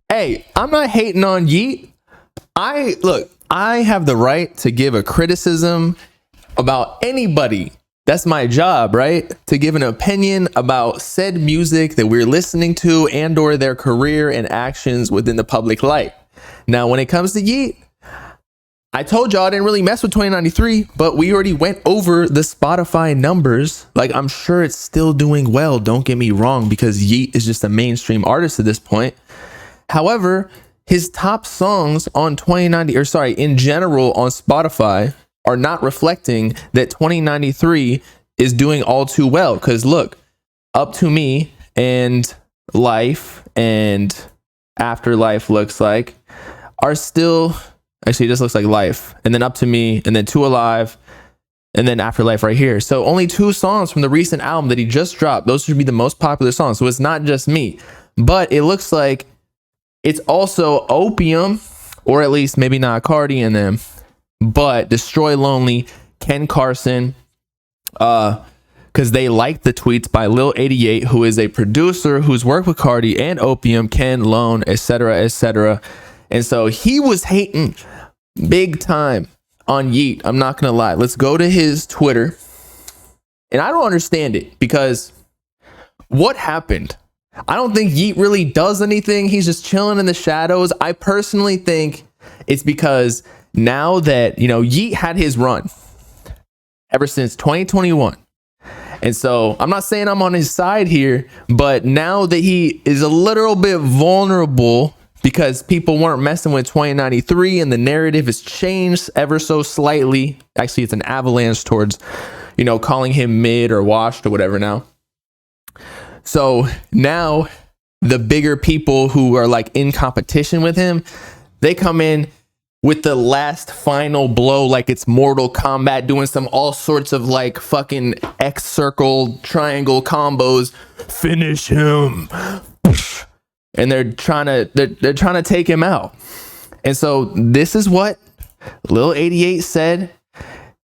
Hey, I'm not hating on Yeat. I have the right to give a criticism about anybody. That's my job, right? To give an opinion about said music that we're listening to and or their career and actions within the public light. Now, when it comes to Yeat, I told y'all I didn't really mess with 2093, but we already went over the Spotify numbers. Like, I'm sure it's still doing well. Don't get me wrong, because Yeat is just a mainstream artist at this point. However, his top songs on in general on Spotify are not reflecting that 2093 is doing all too well. Because look, Up to Me and Life and Afterlife looks like are still, actually it just looks like Life, and then Up to Me, and then Two Alive, and then Afterlife right here. So only 2 songs from the recent album that he just dropped. Those should be the most popular songs. So it's not just me, but it looks like it's also Opium, or at least maybe not Cardi and them, but Destroy Lonely, Ken Carson, because they liked the tweets by Lil88, who is a producer who's worked with Cardi and Opium, Ken, Lone, etc., etc. And so he was hating big time on Yeat. I'm not going to lie. Let's go to his Twitter. And I don't understand it, because what happened? I don't think Yeat really does anything. He's just chilling in the shadows. I personally think it's because now that, Yeat had his run ever since 2021. And so I'm not saying I'm on his side here, but now that he is a little bit vulnerable because people weren't messing with 2093 and the narrative has changed ever so slightly. Actually, it's an avalanche towards, calling him mid or washed or whatever now. So now the bigger people who are like in competition with him, they come in with the last final blow like it's Mortal Kombat, doing some all sorts of like fucking X circle triangle combos. Finish him. And they're trying to take him out. And so this is what Lil88 said.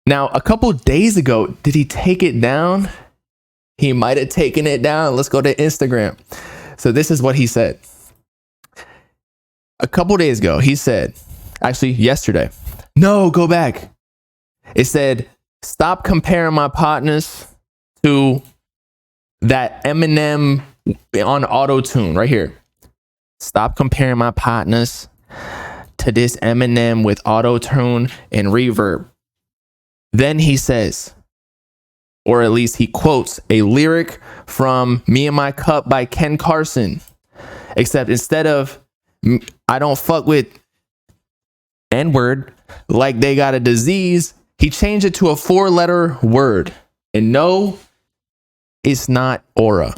Now, a couple days ago, did he take it down? He might have taken it down. Let's go to Instagram. So this is what he said. A couple days ago, he said, actually yesterday. No, go back. It said, stop comparing my partners to that Eminem on auto-tune right here. Stop comparing my partners to this Eminem with auto-tune and reverb. Then he says, or at least he quotes a lyric from Me and My Cup by Ken Carson. Except instead of I don't fuck with N-word like they got a disease, he changed it to a 4-letter word. And no, it's not aura.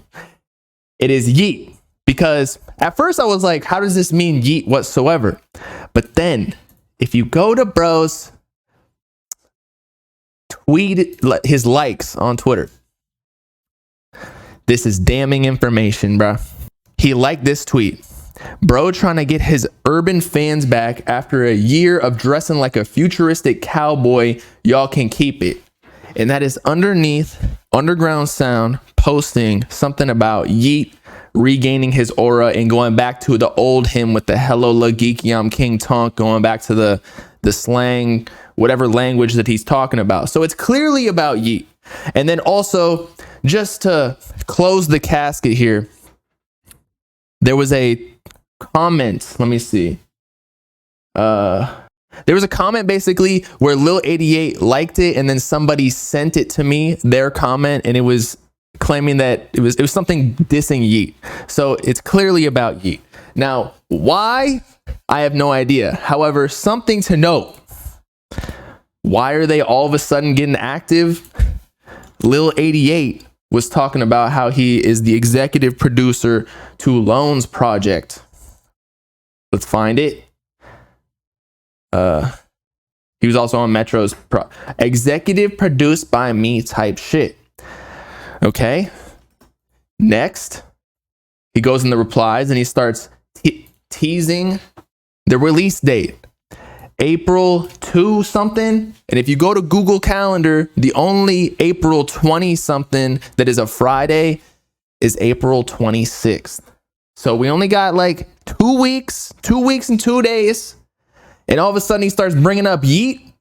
It is Yeat. Because at first I was like, how does this mean Yeat whatsoever? But then if you go to bro's tweet, his likes on Twitter, this is damning information, bro. He liked this tweet. Bro trying to get his urban fans back after a year of dressing like a futuristic cowboy. Y'all can keep it. And that is underneath Underground Sound posting something about Yeat regaining his aura and going back to the old him with the hello la geeky I'm King Tonk, going back to the slang, whatever language that he's talking about. So it's clearly about Yeat. And then also, just to close the casket here, there was a comment. Let me see. There was a comment basically where Lil88 liked it, and then somebody sent it to me, their comment, and it was claiming that it was something dissing Yeat. So it's clearly about Yeat. Now, why? I have no idea. However, something to note. Why are they all of a sudden getting active? Lil88 was talking about how he is the executive producer to Lone's project. Let's find it. He was also on Metro's executive produced by me type shit. Okay. Next, he goes in the replies and he starts teasing the release date. April 2 something. And if you go to Google Calendar, the only April 20 something that is a Friday is April 26th. So we only got like 2 weeks and 2 days. And all of a sudden he starts bringing up Yeat.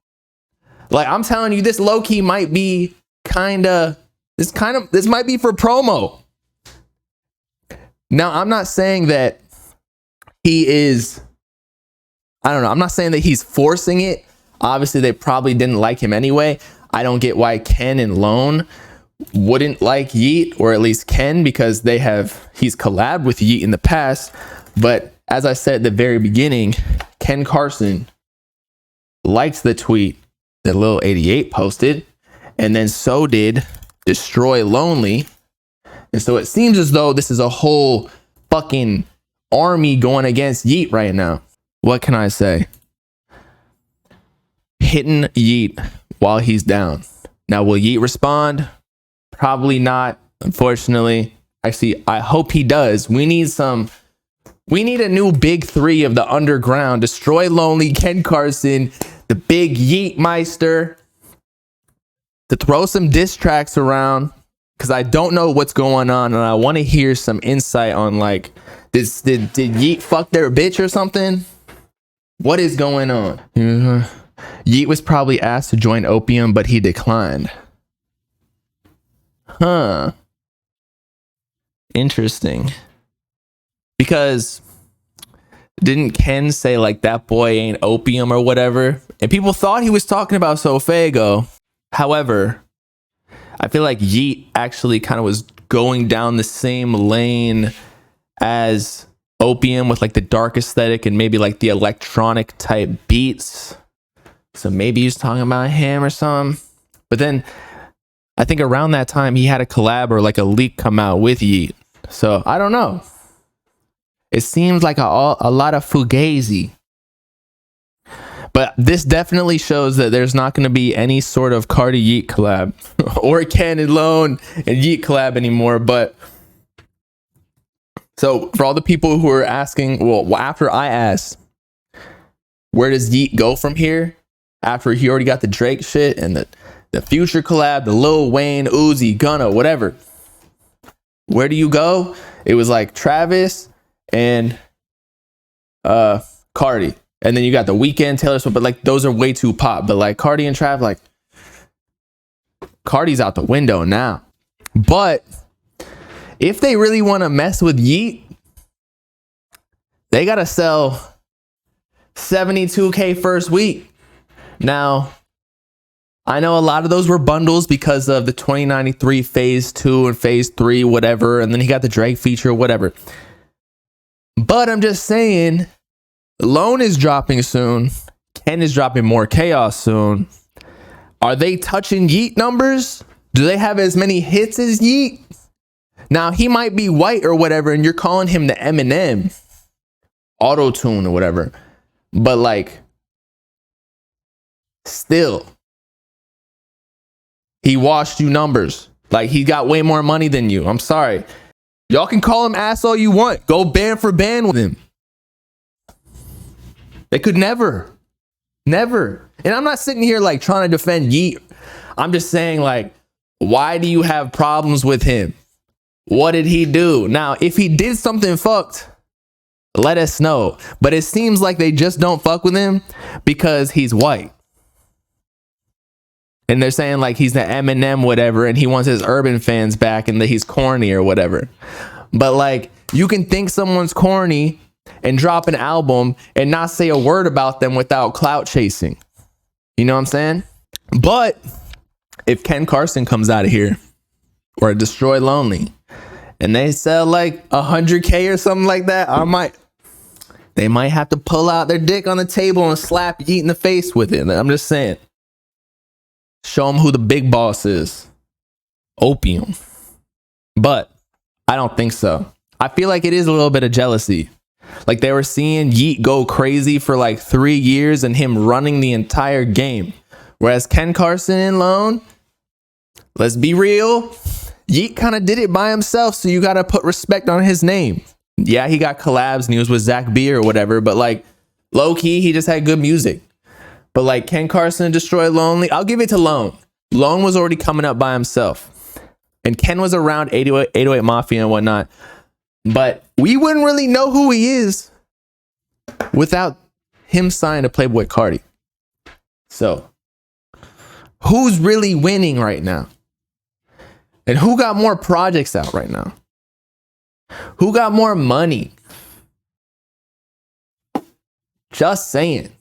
Like, I'm telling you, this low key might be this might be for promo. Now, I'm not saying that he is, I don't know. I'm not saying that he's forcing it. Obviously, they probably didn't like him anyway. I don't get why Ken and Lone wouldn't like Yeat, or at least Ken, because he's collabed with Yeat in the past. But as I said at the very beginning, Ken Carson liked the tweet that Lil 88 posted, and then so did Destroy Lonely. And so it seems as though this is a whole fucking army going against Yeat right now. What can I say? Hitting Yeat while he's down. Now, will Yeat respond? Probably not, unfortunately. Actually, I hope he does. We need a new big three of the underground. Destroy Lonely, Ken Carson, the big Yeat Meister, to throw some diss tracks around, because I don't know what's going on, and I want to hear some insight on, like, did Yeat fuck their bitch or something? What is going on? Yeat was probably asked to join Opium, but he declined. Huh. Interesting. Because didn't Ken say, like, that boy ain't Opium or whatever? And people thought he was talking about Sofago. However, I feel like Yeat actually kind of was going down the same lane as Opium, with like the dark aesthetic and maybe like the electronic type beats. So maybe he's talking about him or something. But then I think around that time he had a collab or like a leak come out with Yeat. So I don't know. It seems like a lot of fugazi. But this definitely shows that there's not going to be any sort of Cardi Yeat collab or Ken and Lone and Yeat collab anymore. But so for all the people who are asking, well, after I asked, where does Yeat go from here? After he already got the Drake shit and the Future collab, the Lil Wayne, Uzi, Gunna, whatever. Where do you go? It was like Travis and Cardi. And then you got The Weeknd, Taylor Swift, but like those are way too pop. But like Cardi and Trav, like Cardi's out the window now. But if they really want to mess with Yeat, they got to sell 72K first week. Now, I know a lot of those were bundles because of the 2093 phase 2 and phase 3, whatever. And then he got the Drake feature, whatever. But I'm just saying, Lone is dropping soon. Ken is dropping More Chaos soon. Are they touching Yeat numbers? Do they have as many hits as Yeat? Now, he might be white or whatever, and you're calling him the Eminem auto-tune or whatever. But like, still, he washed you numbers. Like, he got way more money than you. I'm sorry. Y'all can call him ass all you want. Go band for band with him. They could never. And I'm not sitting here like trying to defend Yeat. I'm just saying, like, why do you have problems with him? What did he do? Now, if he did something fucked, let us know. But it seems like they just don't fuck with him because he's white. And they're saying like he's the Eminem whatever, and he wants his urban fans back and that he's corny or whatever. But like, you can think someone's corny and drop an album and not say a word about them without clout chasing. You know what I'm saying? But if Ken Carson comes out of here or Destroy Lonely and they sell like 100K or something like that, they might have to pull out their dick on the table and slap Yeat in the face with it. I'm just saying. Show them who the big boss is. Opium. But I don't think so. I feel like it is a little bit of jealousy. Like they were seeing Yeat go crazy for like 3 years and him running the entire game. Whereas Ken Carson and Lone, let's be real, Yeat kind of did it by himself, so you got to put respect on his name. Yeah, he got collabs and he was with Zach B or whatever, but like low key, he just had good music. But like Ken Carson and Destroy Lonely, I'll give it to Lone. Lone was already coming up by himself. And Ken was around 808 Mafia and whatnot. But we wouldn't really know who he is without him signing to Playboy Cardi. So, who's really winning right now? And who got more projects out right now? Who got more money? Just saying.